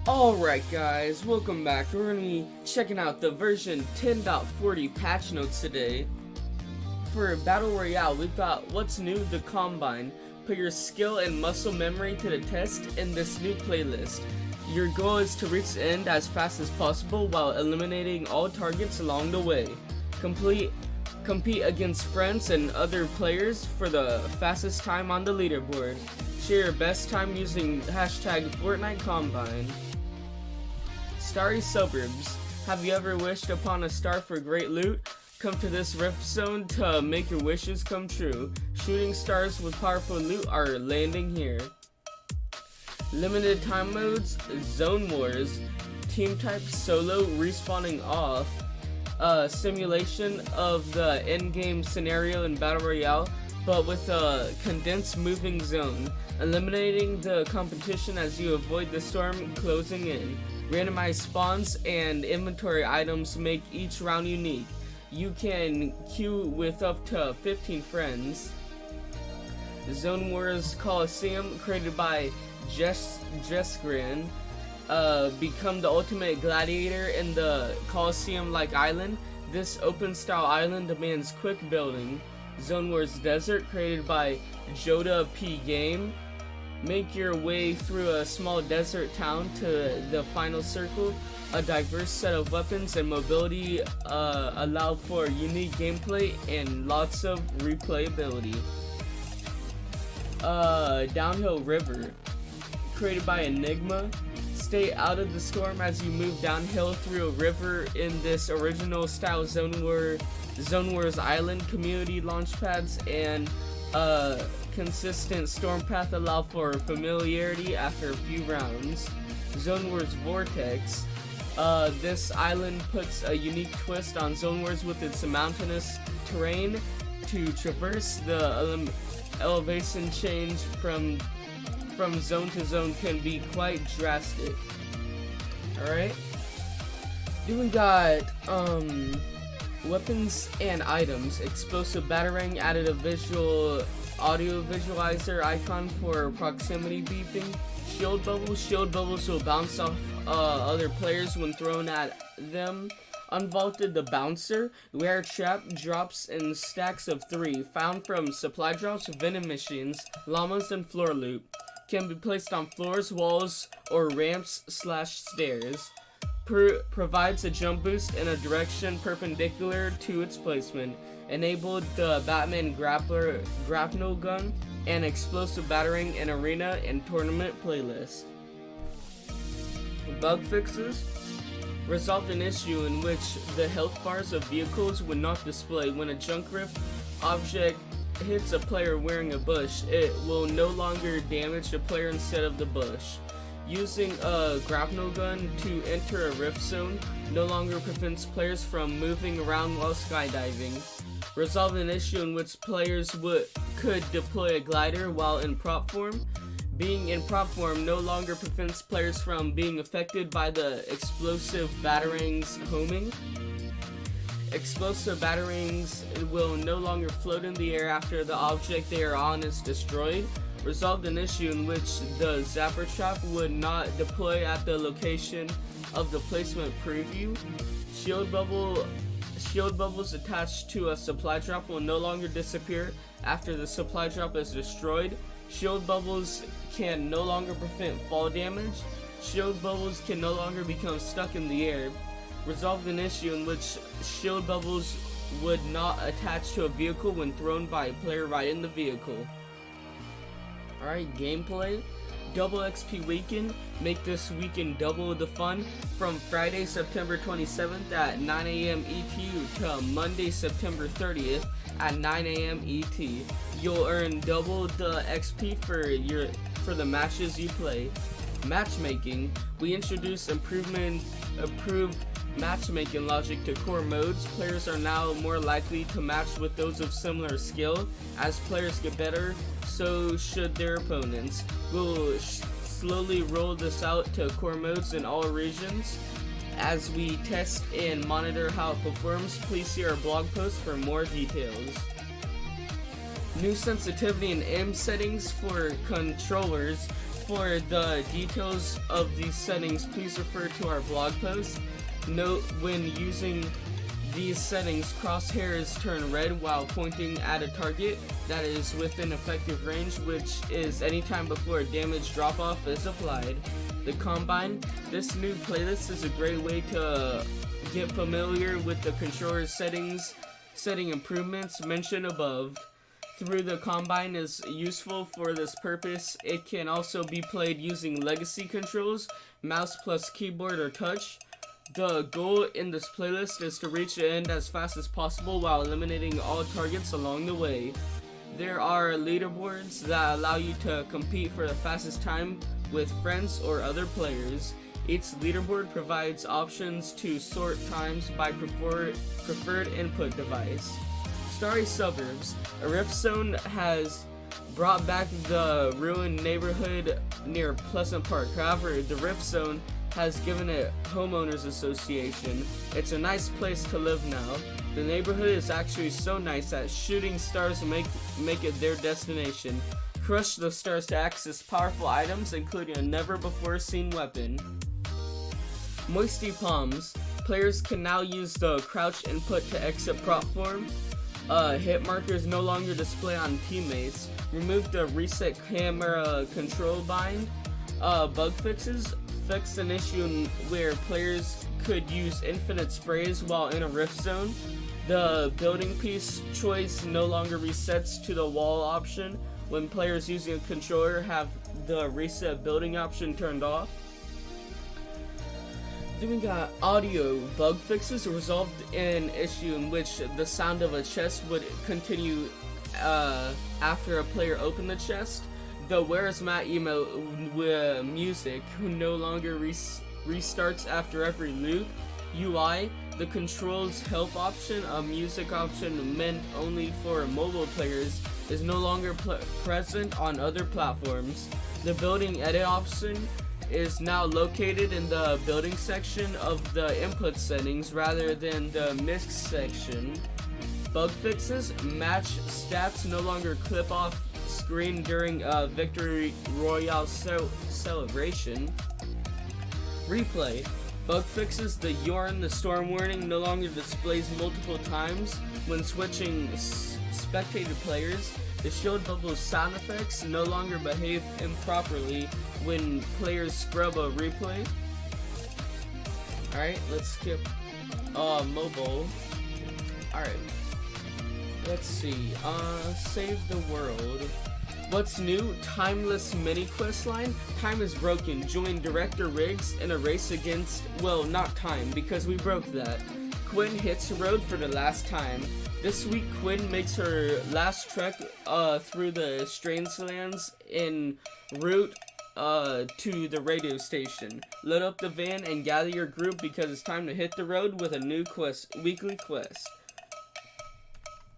Alright guys, welcome back. We're going to be checking out the version 10.40 patch notes today. For Battle Royale, we've got What's New, the Combine. Put your skill and muscle memory to the test in this new playlist. Your goal is to reach the end as fast as possible while eliminating all targets along the way. Compete against friends and other players for the fastest time on the leaderboard. Share your best time using hashtag Fortnite Combine. Starry Suburbs. Have you ever wished upon a star for great loot? Come to this rift zone to make your wishes come true. Shooting stars with powerful loot are landing here. Limited time modes, Zone Wars, team type solo respawning off, simulation of the in-game scenario in Battle Royale, but with a condensed moving zone, eliminating the competition as you avoid the storm closing in. Randomized spawns and inventory items make each round unique. You can queue with up to 15 friends. Zone Wars Coliseum, created by Jessgrin. Become the ultimate gladiator in the Coliseum-like island. This open-style island demands quick building. Zone Wars Desert, created by Joda P Game. Make your way through a small desert town to the final circle. A diverse set of weapons and mobility allow for unique gameplay and lots of replayability. Downhill River, created by Enigma. Stay out of the storm as you move downhill through a river in this original style Zone Wars Island. Community launch pads and consistent storm path allow for familiarity after a few rounds. Zone Wars Vortex. This island puts a unique twist on Zone Wars with its mountainous terrain. To traverse, the elevation change from zone to zone can be quite drastic. Alright. Then we got weapons and items. Explosive Batarang added a audio visualizer icon for proximity beeping. Shield bubbles will bounce off other players when thrown at them. Unvaulted the Bouncer, rare trap drops in stacks of 3, found from supply drops, vending machines, llamas, and floor loot. Can be placed on floors, walls, or ramps/stairs. Provides a jump boost in a direction perpendicular to its placement. Enabled the Batman grapnel gun and explosive battering in arena and tournament playlist. Bug fixes. Resolved an issue in which the health bars of vehicles would not display when a junk rift object hits a player wearing a bush. It will no longer damage the player instead of the bush. Using a grapnel gun to enter a rift zone no longer prevents players from moving around while skydiving. Resolved an issue in which players could deploy a glider while in prop form. Being in prop form no longer prevents players from being affected by the explosive batarang's homing. Explosive batarangs will no longer float in the air after the object they are on is destroyed. Resolved an issue in which the zapper trap would not deploy at the location of the placement preview. Shield bubbles attached to a supply drop will no longer disappear after the supply drop is destroyed. Shield bubbles can no longer prevent fall damage. Shield bubbles can no longer become stuck in the air. Resolved an issue in which shield bubbles would not attach to a vehicle when thrown by a player right in the vehicle. Alright, gameplay. Double XP weekend. Make this weekend double the fun from Friday, September 27th at 9 a.m. ET to Monday, September 30th at 9 a.m. ET. You'll earn double the XP for the matches you play. Matchmaking. We introduced improved matchmaking logic to core modes. Players are now more likely to match with those of similar skill. As players get better, so should their opponents. We'll slowly roll this out to core modes in all regions. As we test and monitor how it performs, please see our blog post for more details. New sensitivity and aim settings for controllers. For the details of these settings, please refer to our blog post. Note, when using these settings, crosshairs turn red while pointing at a target that is within effective range, which is anytime before a damage drop-off is applied. The Combine. This new playlist is a great way to get familiar with the controller's setting improvements mentioned above. Through the Combine is useful for this purpose. It can also be played using legacy controls, mouse plus keyboard or touch. The goal in this playlist is to reach the end as fast as possible while eliminating all targets along the way. There are leaderboards that allow you to compete for the fastest time with friends or other players. Each leaderboard provides options to sort times by preferred input device. Starry Suburbs. A Rift Zone has brought back the ruined neighborhood near Pleasant Park. However, the Rift Zone has given it homeowners association. It's a nice place to live now. The neighborhood is actually so nice that shooting stars make it their destination. Crush the stars to access powerful items, including a never-before-seen weapon. Moisty Palms. Players can now use the crouch input to exit platform. Hit markers no longer display on teammates. Remove the reset camera control bind. Bug fixes. Fix an issue where players could use infinite sprays while in a Rift Zone. The building piece choice no longer resets to the wall option when players using a controller have the reset building option turned off. Then we got audio bug fixes. Resolved an issue in which the sound of a chest would continue after a player opened the chest. The Where's Matt emote music no longer restarts after every loop. UI. The controls help option, a music option meant only for mobile players, is no longer present on other platforms. The building edit option is now located in the building section of the input settings rather than the mix section. Bug fixes. Match stats no longer clip off screen during a victory royale celebration. Replay. Bug fixes. The Yorn, the storm warning no longer displays multiple times when switching spectator players. The shield bubble sound effects no longer behave improperly when players scrub a replay. Alright, let's skip mobile. Alright. Let's see. Save the world. What's new? Timeless mini quest line. Time is broken. Join Director Riggs in a race against, well, not time, because we broke that. Quinn hits the road for the last time. This week, Quinn makes her last trek through the Strangelands en route to the radio station. Load up the van and gather your group because it's time to hit the road with a new weekly quest.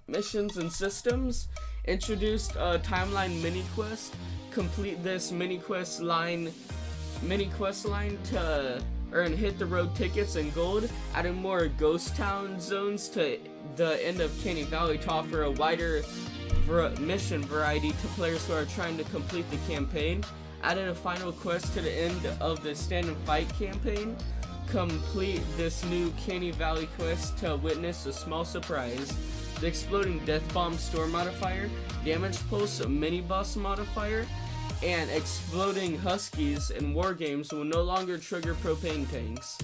Missions and systems. Introduced a timeline mini quest. Complete this mini quest line to earn hit the road tickets and gold. Adding more ghost town zones to the end of Canny Valley to offer a wider mission variety to players who are trying to complete the campaign. Added a final quest to the end of the Stand and Fight campaign. Complete this new Canny Valley quest to witness a small surprise. The Exploding Death Bomb Store modifier, Damage Pulse mini boss modifier, and Exploding Huskies in war games will no longer trigger propane tanks.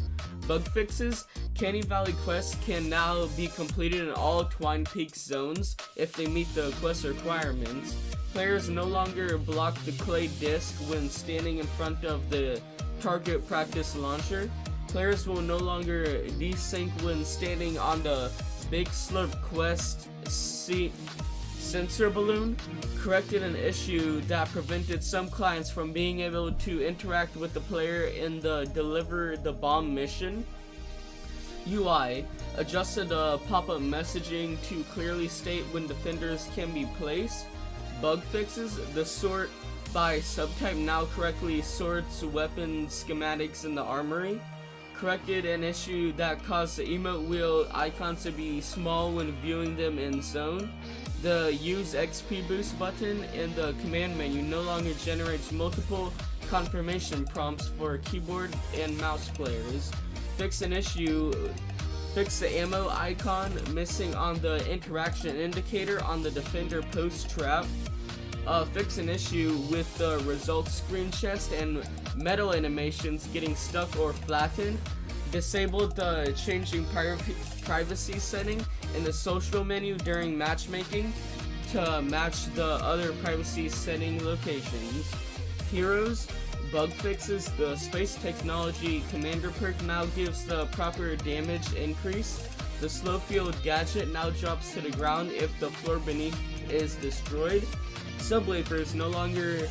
Bug fixes. Canny Valley quests can now be completed in all Twine Peaks zones if they meet the quest requirements. Players no longer block the clay disc when standing in front of the target practice launcher. Players will no longer desync when standing on the Big Slurp Quest sensor balloon. Corrected an issue that prevented some clients from being able to interact with the player in the Deliver the Bomb mission. UI. Adjusted the pop-up messaging to clearly state when defenders can be placed. Bug fixes. The sort by subtype now correctly sorts weapon schematics in the armory. Corrected an issue that caused the emote wheel icons to be small when viewing them in zone. The Use XP Boost button in the command menu no longer generates multiple confirmation prompts for keyboard and mouse players. Fix the ammo icon missing on the interaction indicator on the defender post trap. Fix an issue with the results screen chest and metal animations getting stuck or flattened. Disabled the changing privacy setting in the social menu during matchmaking to match the other privacy setting locations. Heroes, bug fixes. The space technology commander perk now gives the proper damage increase. The slow field gadget now drops to the ground if the floor beneath is destroyed. Subwafers no longer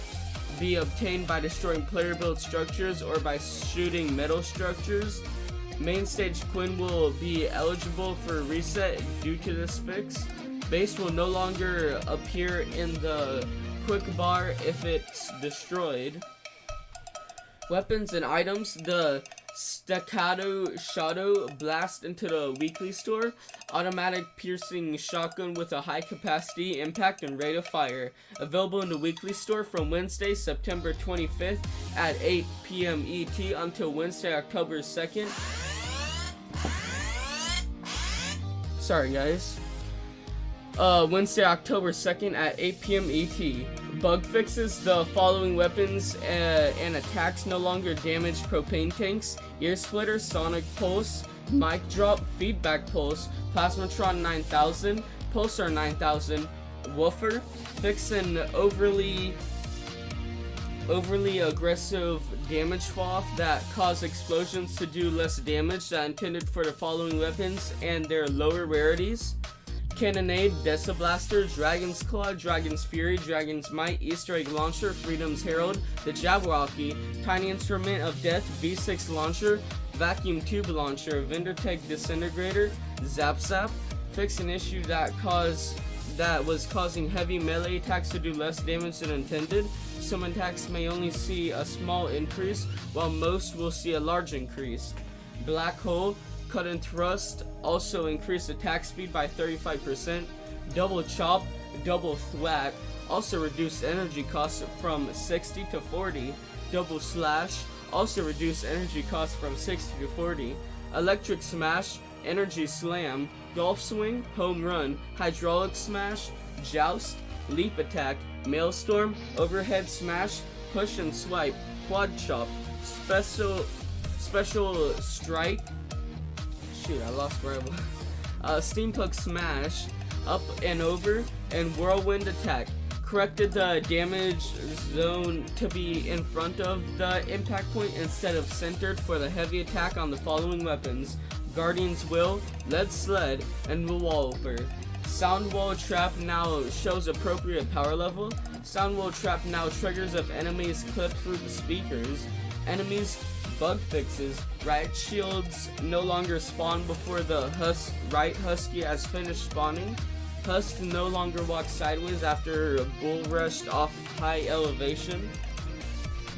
be obtained by destroying player built structures or by shooting metal structures. Main stage Quinn will be eligible for reset due to this fix. Base will no longer appear in the quick bar if it's destroyed. Weapons and items. The staccato shadow blast into the weekly store. Automatic piercing shotgun with a high capacity impact and rate of fire. Available in the weekly store from Wednesday, September 25th at 8 p.m. ET until Wednesday, October 2nd. Sorry guys. Wednesday, October 2nd at 8 p.m. ET. Bug fixes. The following weapons and attacks no longer damage propane tanks. Ear Splitter, Sonic Pulse, Mic Drop, Feedback Pulse, Plasmatron 9000, Pulsar 9000, Woofer. Fix an overly aggressive damage fall off that cause explosions to do less damage than intended for the following weapons and their lower rarities. Cannonade, Desablaster, Dragon's Claw, Dragon's Fury, Dragon's Might, Easter Egg Launcher, Freedom's Herald, the Jabberwocky, Tiny Instrument of Death, V6 Launcher, Vacuum Tube Launcher, Vendertech Disintegrator, Zap Zap. Fix an issue that was causing heavy melee attacks to do less damage than intended. Some attacks may only see a small increase, while most will see a large increase. Black Hole, Cut and Thrust also increase attack speed by 35%. Double Chop, Double Thwack also reduce energy cost from 60 to 40. Double Slash also reduce energy cost from 60 to 40. Electric Smash, Energy Slam, Golf Swing, Home Run, Hydraulic Smash, Joust, Leap Attack, Maelstrom, Overhead Smash, Push and Swipe, Quad Chop, Special Strike. Shoot, I lost where I was. Steampunk Smash, Up and Over, and Whirlwind Attack. Corrected the damage zone to be in front of the impact point instead of centered for the heavy attack on the following weapons: Guardian's Will, Lead Sled, and Revolver. Sound Wall Trap now shows appropriate power level. Sound Wall Trap now triggers if enemies clip through the speakers. Enemies bug fixes. Riot Shields no longer spawn before the Riot Husky has finished spawning. Husk no longer walks sideways after bull rushed off high elevation.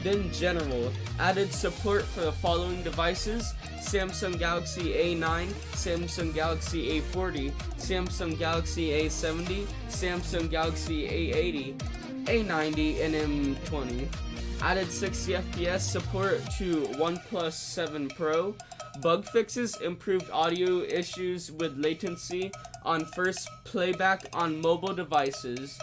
Then General added support for the following devices: Samsung Galaxy A9, Samsung Galaxy A40, Samsung Galaxy A70, Samsung Galaxy A80, A90, and M20. Added 60 FPS support to OnePlus 7 Pro. Bug fixes. Improved audio issues with latency on first playback on mobile devices.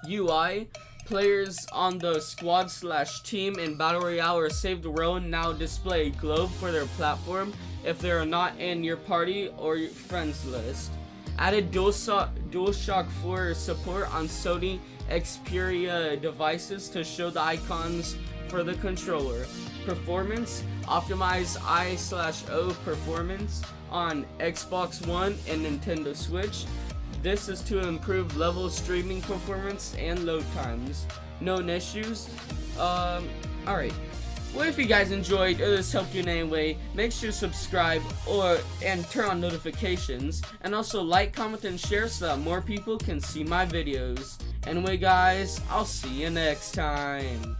UI. Players on the squad/team in Battle Royale or Save the World now display a globe for their platform if they are not in your party or your friends list. Added DualShock 4 support on Sony Xperia devices to show the icons for the controller. Performance. Optimize I/O performance on Xbox One and Nintendo Switch. This is to improve level streaming performance and load times. Known issues. Alright. Well, if you guys enjoyed or this helped you in any way, make sure to subscribe and turn on notifications. And also like, comment, and share so that more people can see my videos. Anyway guys, I'll see you next time.